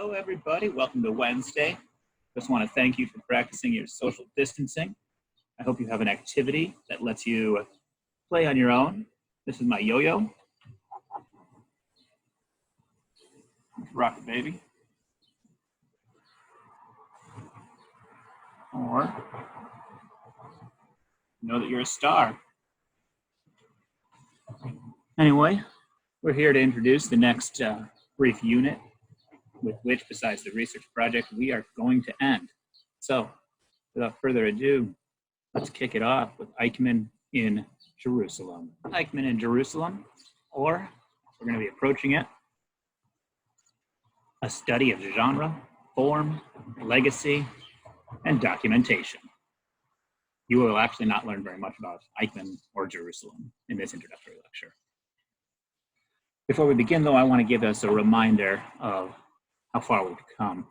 Hello, everybody. Welcome to Wednesday. Just want to thank you for practicing your social distancing. I hope you have an activity that lets you play on your own. This is my yo-yo. Rock it, baby. Or know that you're a star. Anyway, we're here to introduce the next brief unit with which, besides the research project, we are going to end. So, without further ado, let's kick it off with Eichmann in Jerusalem. Eichmann in Jerusalem, or we're going to be approaching it, a study of genre, form, legacy, and documentation. You will actually not learn very much about Eichmann or Jerusalem in this introductory lecture. Before we begin, though, I want to give us a reminder of how far we've come.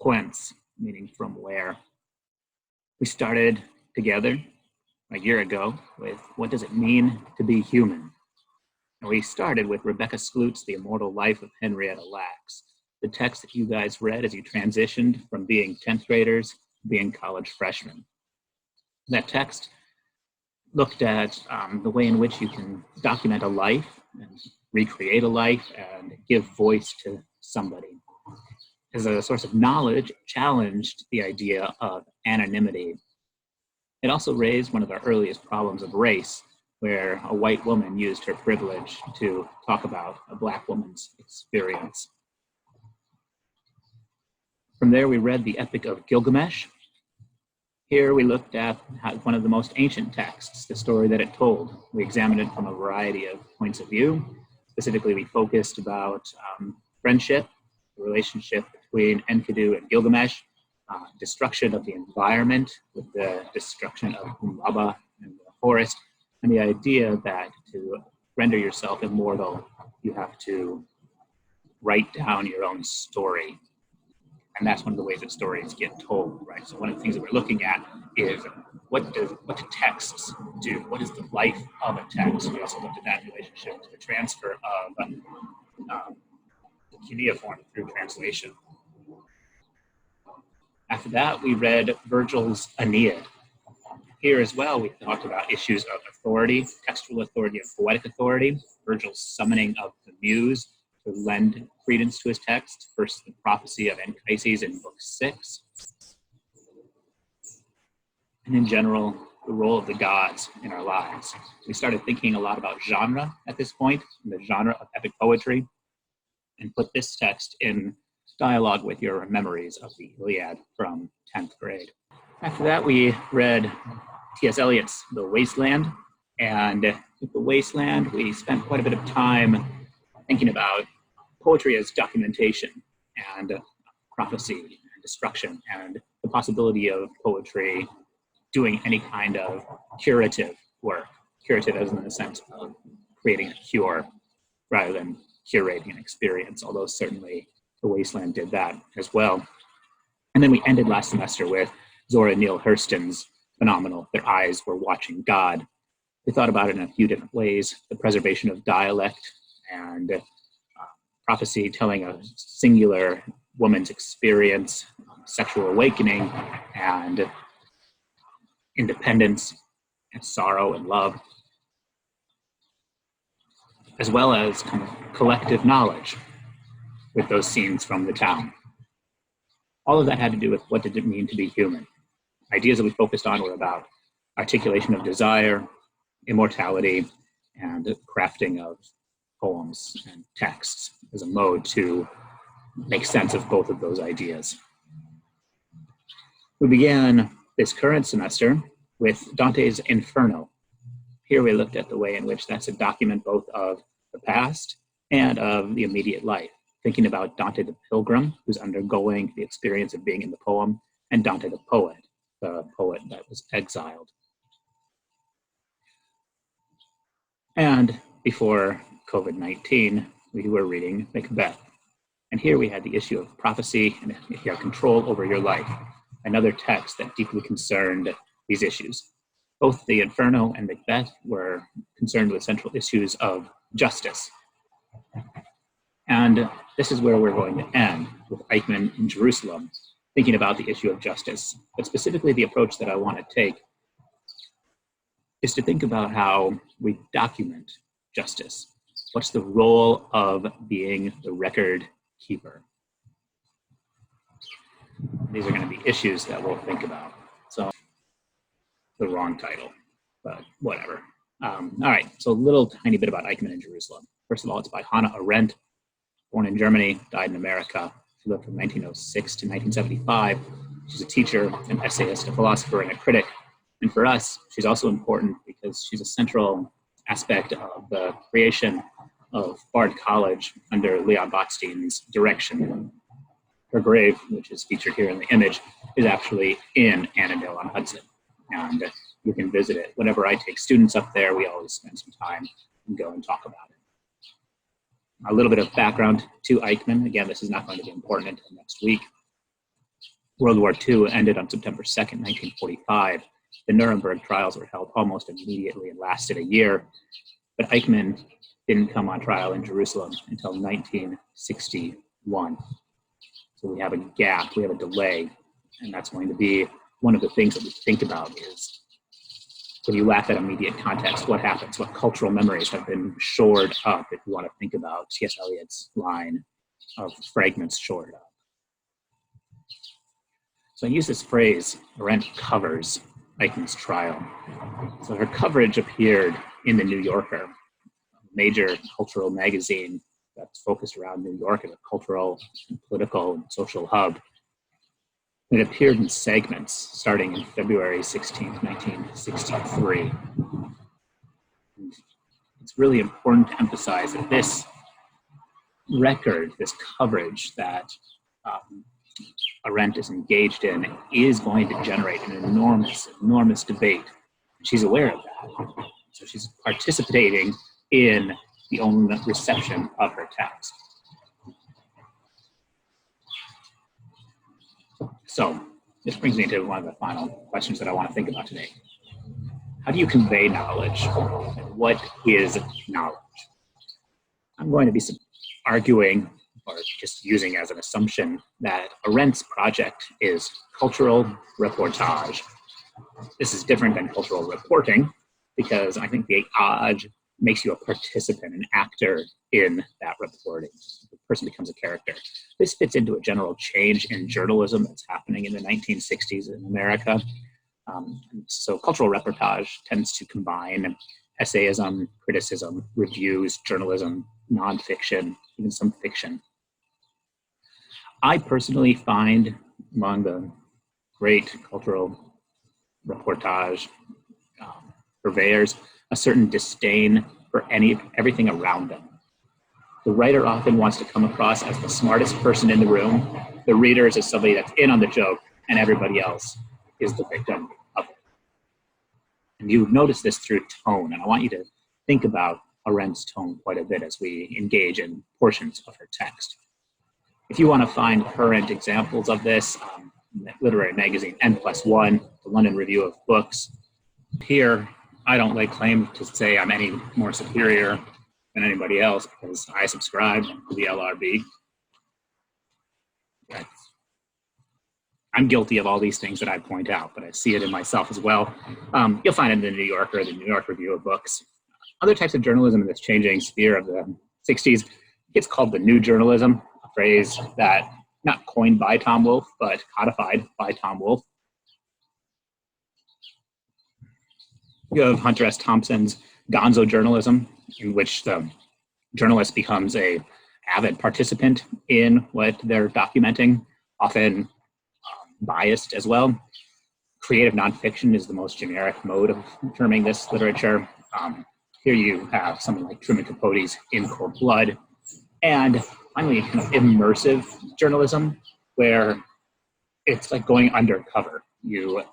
Whence, meaning from where. We started together a year ago with what does it mean to be human? And we started with Rebecca Skloot's The Immortal Life of Henrietta Lacks, the text that you guys read as you transitioned from being 10th graders to being college freshmen. That text looked at the way in which you can document a life and recreate a life and give voice to somebody. As a source of knowledge, it challenged the idea of anonymity. It also raised one of our earliest problems of race, where a white woman used her privilege to talk about a black woman's experience. From there, we read the Epic of Gilgamesh. Here we looked at one of the most ancient texts, the story that it told. We examined it from a variety of points of view. Specifically, we focused about friendship, the relationship between Enkidu and Gilgamesh, destruction of the environment with the destruction of Humbaba and the forest, and the idea that to render yourself immortal, you have to write down your own story. And that's one of the ways that stories get told, right? So one of the things that we're looking at is what do texts do? What is the life of a text? We also looked at that relationship to the transfer of the cuneiform through translation. After that, we read Virgil's Aeneid. Here as well, we talked about issues of authority, textual authority and poetic authority, Virgil's summoning of the muse to lend credence to his text, first the prophecy of Anchises in book 6, and in general, the role of the gods in our lives. We started thinking a lot about genre at this point, the genre of epic poetry, and put this text in dialogue with your memories of the Iliad from 10th grade. After that, we read T.S. Eliot's The Wasteland, and with The Wasteland, we spent quite a bit of time thinking about poetry as documentation and prophecy and destruction and the possibility of poetry doing any kind of curative work, curative as in the sense of creating a cure rather than curating an experience, although certainly The Wasteland did that as well. And then we ended last semester with Zora Neale Hurston's phenomenal Their Eyes Were Watching God. We thought about it in a few different ways, the preservation of dialect and prophecy telling a singular woman's experience, sexual awakening, and independence, and sorrow and love, as well as kind of collective knowledge with those scenes from the town. All of that had to do with what did it mean to be human. Ideas that we focused on were about articulation of desire, immortality, and crafting of poems and texts as a mode to make sense of both of those ideas. We began this current semester with Dantes Inferno. Here we looked at the way in which that's a document both of the past and of the immediate life, thinking about Dante the pilgrim, who's undergoing the experience of being in the poem, and Dante the poet that was exiled. And before COVID-19, we were reading Macbeth. And here we had the issue of prophecy and your control over your life, another text that deeply concerned these issues. Both the Inferno and Macbeth were concerned with central issues of justice. And this is where we're going to end, with Eichmann in Jerusalem, thinking about the issue of justice. But specifically, the approach that I want to take is to think about how we document justice. What's the role of being the record keeper? These are going to be issues that we'll think about. So, the wrong title, but whatever. All right, so a little tiny bit about Eichmann in Jerusalem. First of all, it's by Hannah Arendt, born in Germany, died in America. She lived from 1906 to 1975. She's a teacher, an essayist, a philosopher, and a critic. And for us, she's also important because she's a central aspect of the creation of Bard College under Leon Botstein's direction. Her grave, which is featured here in the image, is actually in Annandale on Hudson. And you can visit it. Whenever I take students up there, we always spend some time and go and talk about it. A little bit of background to Eichmann. Again, this is not going to be important until next week. World War II ended on September 2nd, 1945. The Nuremberg trials were held almost immediately and lasted a year. But Eichmann didn't come on trial in Jerusalem until 1961. So we have a gap, we have a delay, and that's going to be one of the things that we think about is when you lack that immediate context, what happens? What cultural memories have been shored up, if you want to think about T.S. Eliot's line of fragments shored up. So I use this phrase, Arendt covers Eichmann's trial. So her coverage appeared in the New Yorker, a major cultural magazine that's focused around New York as a cultural, and political, and social hub. It appeared in segments starting in February 16, 1963. And it's really important to emphasize that this record, this coverage that Arendt is engaged in is going to generate an enormous debate. She's aware of that. So she's participating in the own reception of her text. So this brings me to one of the final questions that I want to think about today. How do you convey knowledge? And what is knowledge? I'm going to be arguing, or just using as an assumption, that Arendt's project is cultural reportage. This is different than cultural reporting because I think the age makes you a participant, an actor in that reporting. The person becomes a character. This fits into a general change in journalism that's happening in the 1960s in America. So cultural reportage tends to combine essayism, criticism, reviews, journalism, nonfiction, even some fiction. I personally find among the great cultural reportage purveyors a certain disdain for everything around them. The writer often wants to come across as the smartest person in the room. The reader is as somebody that's in on the joke, and everybody else is the victim of it. And you notice this through tone, and I want you to think about Arendt's tone quite a bit as we engage in portions of her text. If you want to find current examples of this, the literary magazine N+1, the London Review of Books. Here, I don't lay claim to say I'm any more superior than anybody else because I subscribe to the LRB. I'm guilty of all these things that I point out, but I see it in myself as well. You'll find it in the New Yorker, the New York Review of Books. Other types of journalism in this changing sphere of the 60s, it's called the new journalism, a phrase that not coined by Tom Wolfe, but codified by Tom Wolfe. You have Hunter S. Thompson's gonzo journalism, in which the journalist becomes a avid participant in what they're documenting, often biased as well. Creative nonfiction is the most generic mode of terming this literature. Here you have something like Truman Capote's In Cold Blood. And finally, kind of immersive journalism, where it's like going undercover. You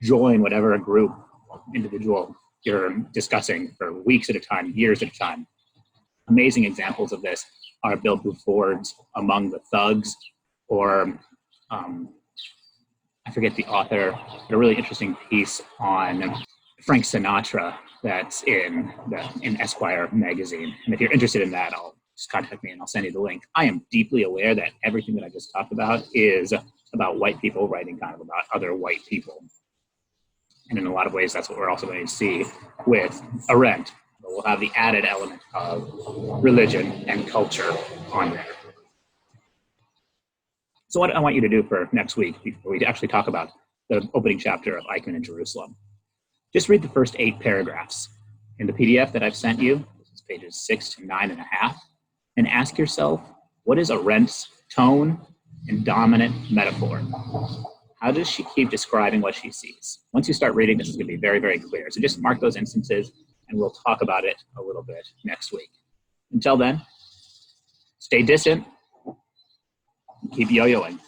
join whatever group or individual you're discussing for weeks at a time, years at a time. Amazing examples of this are Bill Buford's Among the Thugs, or I forget the author, but a really interesting piece on Frank Sinatra that's in Esquire magazine. And if you're interested in that, I'll just contact me and I'll send you the link. I am deeply aware that everything that I just talked about is about white people writing kind of about other white people. And in a lot of ways, that's what we're also going to see with Arendt. But we'll have the added element of religion and culture on there. So what I want you to do for next week, before we actually talk about the opening chapter of Eichmann in Jerusalem, just read the first 8 paragraphs in the PDF that I've sent you. This is pages 6 to 9.5, and ask yourself, what is Arendt's tone and dominant metaphor? How does she keep describing what she sees? Once you start reading, this is going to be very, very clear. So just mark those instances, and we'll talk about it a little bit next week. Until then, stay distant and keep yo-yoing.